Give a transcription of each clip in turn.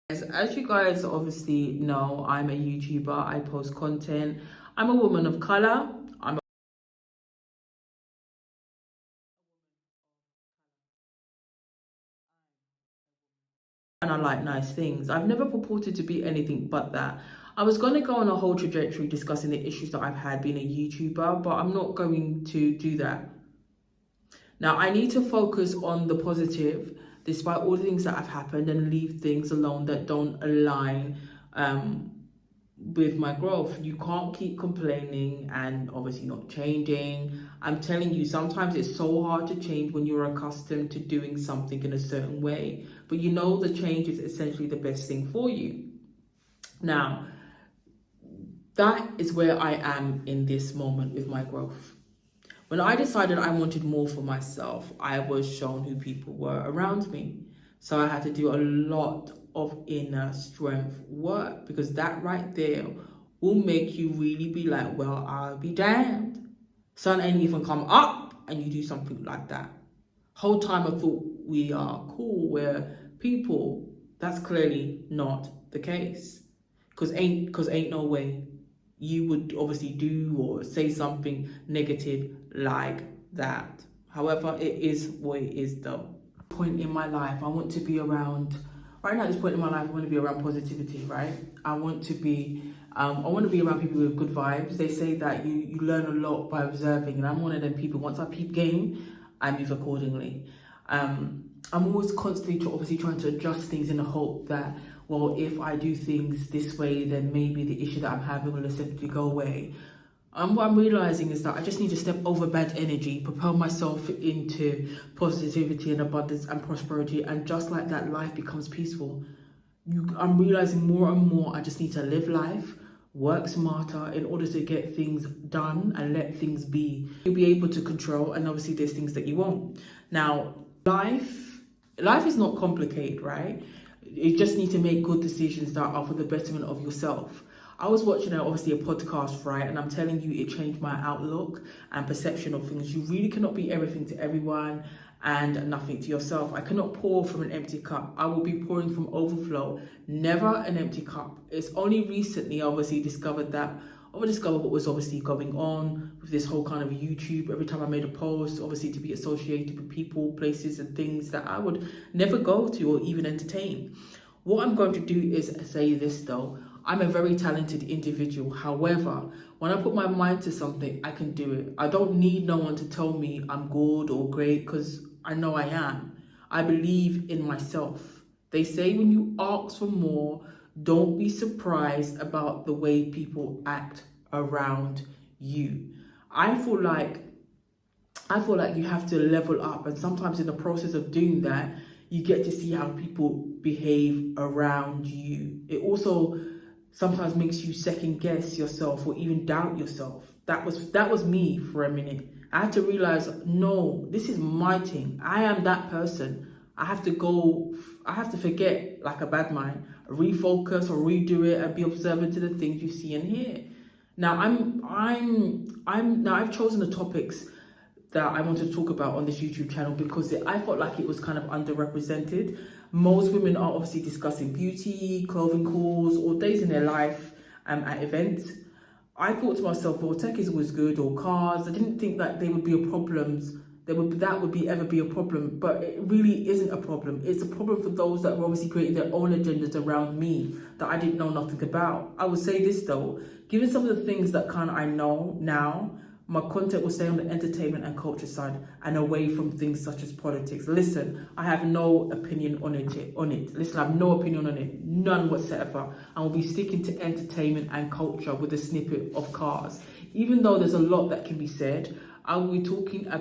As you guys obviously know, I'm a YouTuber. I post content. I'm a woman of color. And I like nice things. I've never purported to be anything but that. I was going to go on a whole trajectory discussing the issues that I've had being a YouTuber, but I'm not going to do that. Now, I need to focus on the positive, despite all the things that have happened, and leave things alone that don't align with my growth. You can't keep complaining and obviously not changing. I'm telling you, sometimes it's so hard to change when you're accustomed to doing something in a certain way, but you know the change is essentially the best thing for you. Now, that is where I am in this moment with my growth. When I decided I wanted more for myself, I was shown who people were around me. So I had to do a lot of inner strength work, because that right there will make you really be like, well, I'll be damned. Sun ain't even come up and you do something like that. Whole time I thought we are cool, we're people. That's clearly not the case. Cause ain't no way you would obviously do or say something negative like that. However, it is what it is though. Point in my life, I want to be around, right now at this point in my life, I want to be around positivity, right? I want to be around people with good vibes. They say that you learn a lot by observing, and I'm one of them people. Once I peep game, I move accordingly. I'm always constantly obviously trying to adjust things in the hope that, well, if I do things this way, then maybe the issue that I'm having will essentially go away. What I'm realizing is that I just need to step over bad energy, propel myself into positivity and abundance and prosperity, and just like that, life becomes peaceful. I'm realizing more and more I just need to live life, work smarter in order to get things done and let things be. You'll be able to control, and obviously there's things that you won't. Now, life is not complicated, right? You just need to make good decisions that are for the betterment of yourself. I was watching obviously a podcast, right? And I'm telling you, it changed my outlook and perception of things. You really cannot be everything to everyone and nothing to yourself. I cannot pour from an empty cup. I will be pouring from overflow, never an empty cup. It's only recently I obviously discovered what was obviously going on with this whole kind of YouTube. Every time I made a post, obviously to be associated with people, places and things that I would never go to or even entertain. What I'm going to do is say this though. I'm a very talented individual. However, when I put my mind to something, I can do it. I don't need no one to tell me I'm good or great, because I know I am. I believe in myself. They say when you ask for more, don't be surprised about the way people act around you. I feel like you have to level up, and sometimes in the process of doing that, you get to see how people behave around you. It also sometimes makes you second guess yourself or even doubt yourself. That was me for a minute. I had to realize, no, this is my thing. I am that person. I have to forget like a bad mind, refocus or redo it, and be observant to the things you see and hear. Now I've chosen the topics that I want to talk about on this YouTube channel because I felt like it was kind of underrepresented. Most women are obviously discussing beauty, clothing hauls, or days in their life at events. I thought to myself, well, tech is always good, or cars. I didn't think that they would be a problem. That would ever be a problem, but it really isn't a problem. It's a problem for those that were obviously creating their own agendas around me that I didn't know nothing about. I would say this though, given some of the things that kind of I know now, my content will stay on the entertainment and culture side and away from things such as politics. Listen, I have no opinion on it. Listen, I have no opinion on it, none whatsoever. I will be sticking to entertainment and culture with a snippet of cars. Even though there's a lot that can be said, I will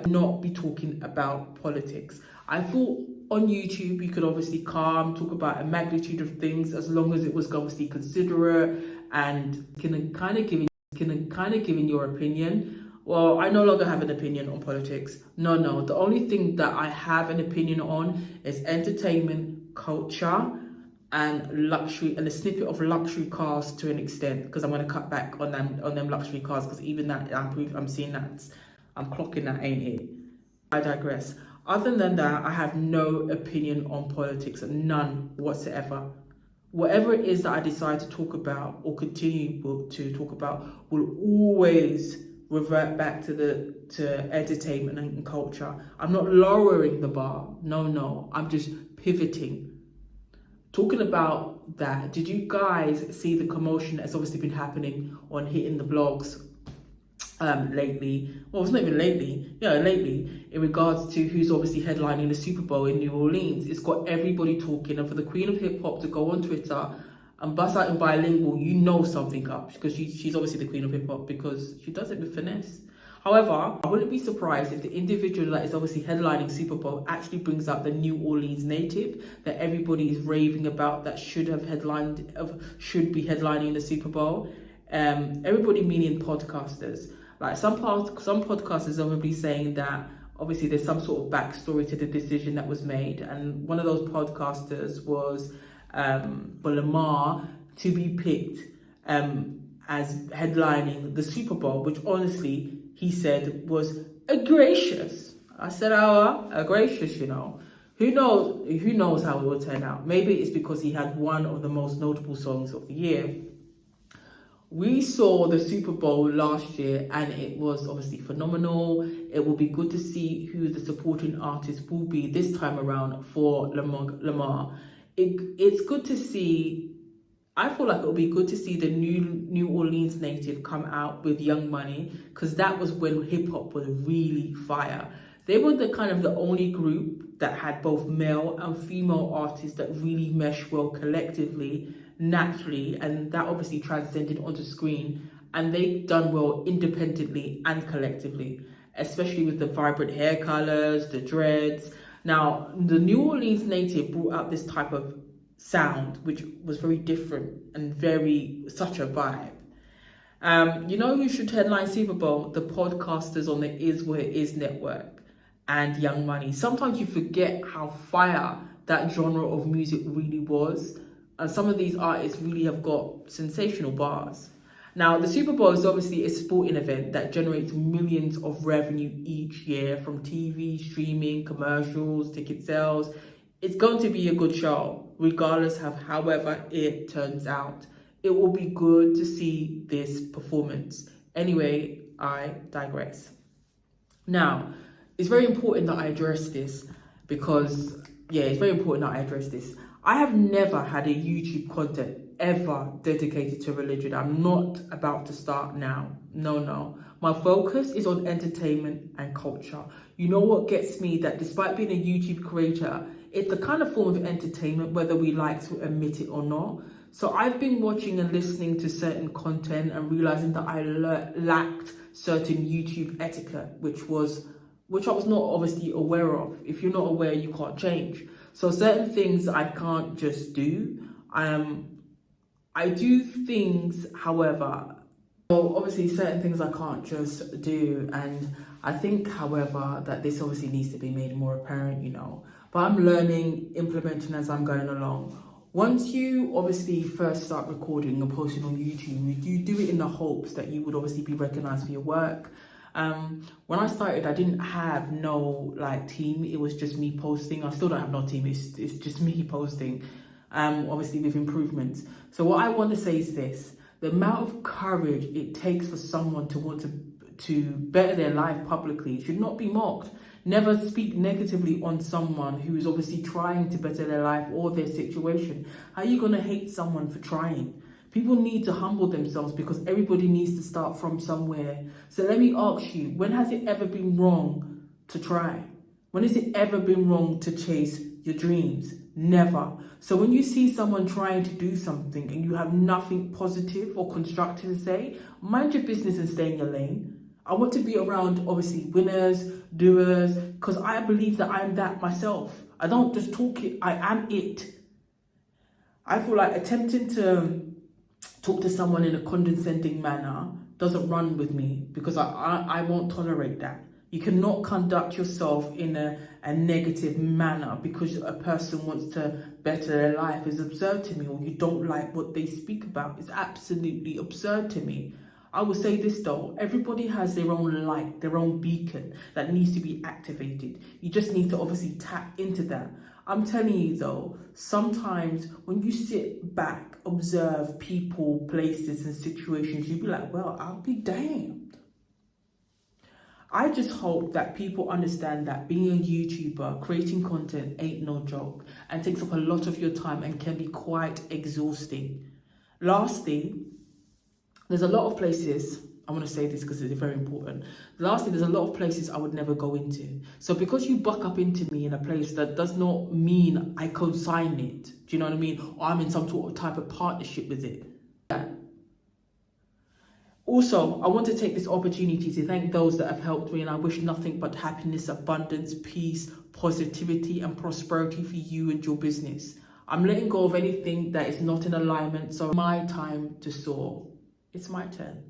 not be talking about politics. I thought on YouTube you could obviously talk about a magnitude of things as long as it was obviously considerate and can kind of giving your opinion. Well, I no longer have an opinion on politics. No. The only thing that I have an opinion on is entertainment, culture, and luxury, and a snippet of luxury cars to an extent, because I'm going to cut back on them luxury cars, because even that I'm seeing that, I'm clocking that, ain't it? I digress. Other than that, I have no opinion on politics, none whatsoever. whatever it is that I decide to talk about or continue to talk about will always revert back to entertainment and culture. I'm not lowering the bar. No, I'm just pivoting. Talking about that, did you guys see the commotion that's obviously been happening on Hitting the Blogs lately? Well, it's not even lately. Yeah, lately, in regards to who's obviously headlining the Super Bowl in New Orleans. It's got everybody talking, and for the Queen of Hip Hop to go on Twitter and bust out in bilingual, you know something up, because she's obviously the Queen of Hip Hop, because she does it with finesse. However, I wouldn't be surprised if the individual that is obviously headlining Super Bowl actually brings out the New Orleans native that everybody is raving about, that should be headlining the Super Bowl. Everybody meaning podcasters. Like some podcasters are obviously saying that obviously there's some sort of backstory to the decision that was made, and one of those podcasters was for Lamar to be picked as headlining the Super Bowl, which honestly he said was a gracious. I said, a gracious, you know. Who knows how it will turn out. Maybe it's because he had one of the most notable songs of the year. We saw the Super Bowl last year and it was obviously phenomenal. It will be good to see who the supporting artist will be this time around for Lamar. It's good to see. I feel like it will be good to see the New Orleans native come out with Young Money, because that was when hip hop was really fire. They were the only group that had both male and female artists that really mesh well collectively, naturally, and that obviously transcended onto screen. And they've done well independently and collectively, especially with the vibrant hair colors, the dreads. Now, the New Orleans native brought out this type of sound, which was very different and such a vibe. You know who should headline Super Bowl? The podcasters on the Is What It Is network and Young Money. Sometimes you forget how fire that genre of music really was, and some of these artists really have got sensational bars. Now, the Super Bowl is obviously a sporting event that generates millions of revenue each year from TV, streaming, commercials, ticket sales. It's going to be a good show, regardless of however it turns out. It will be good to see this performance. Anyway, I digress. Now, it's very important that I address this because, I have never had a YouTube content ever dedicated to religion. I'm not about to start now. No. My focus is on entertainment and culture. You know what gets me? That despite being a YouTube creator, it's a kind of form of entertainment, whether we like to admit it or not. So I've been watching and listening to certain content and realizing that I lacked certain YouTube etiquette, which I was not obviously aware of. If you're not aware, you can't change. So certain things I can't just do. I do things, however, so obviously certain things I can't just do, and I think, however, that this obviously needs to be made more apparent, you know. But I'm learning, implementing as I'm going along. Once you obviously first start recording and posting on YouTube, you do it in the hopes that you would obviously be recognized for your work. When I started, I didn't have no team. It was just me posting. I still don't have no team. It's just me posting, obviously with improvements. So what I want to say is this: the amount of courage it takes for someone to want to better their life publicly should not be mocked. Never speak negatively on someone who is obviously trying to better their life or their situation. How are you going to hate someone for trying? People need to humble themselves because everybody needs to start from somewhere. So let me ask you, when has it ever been wrong to try? When has it ever been wrong to chase your dreams? Never. So when you see someone trying to do something and you have nothing positive or constructive to say, mind your business and stay in your lane. I want to be around, obviously, winners, doers, because I believe that I'm that myself. I don't just talk it, I am it. I feel like attempting to talk to someone in a condescending manner doesn't run with me, because I won't tolerate that. You cannot conduct yourself in a negative manner because a person wants to better their life. Is absurd to me, or you don't like what they speak about. It's absolutely absurd to me. I will say this though, everybody has their own light, their own beacon that needs to be activated. You just need to obviously tap into that. I'm telling you though, sometimes when you sit back, observe people, places and situations, you'll be like, well, I'll be damned. I just hope that people understand that being a YouTuber, creating content ain't no joke and takes up a lot of your time and can be quite exhausting. Lastly, there's a lot of places, I want to say this because it's very important. Lastly, there's a lot of places I would never go into. So because you buck up into me in a place, that does not mean I co-sign it. Do you know what I mean? Or I'm in some sort of type of partnership with it. Yeah. Also, I want to take this opportunity to thank those that have helped me, and I wish nothing but happiness, abundance, peace, positivity and prosperity for you and your business. I'm letting go of anything that is not in alignment, so my time to soar. It's my turn.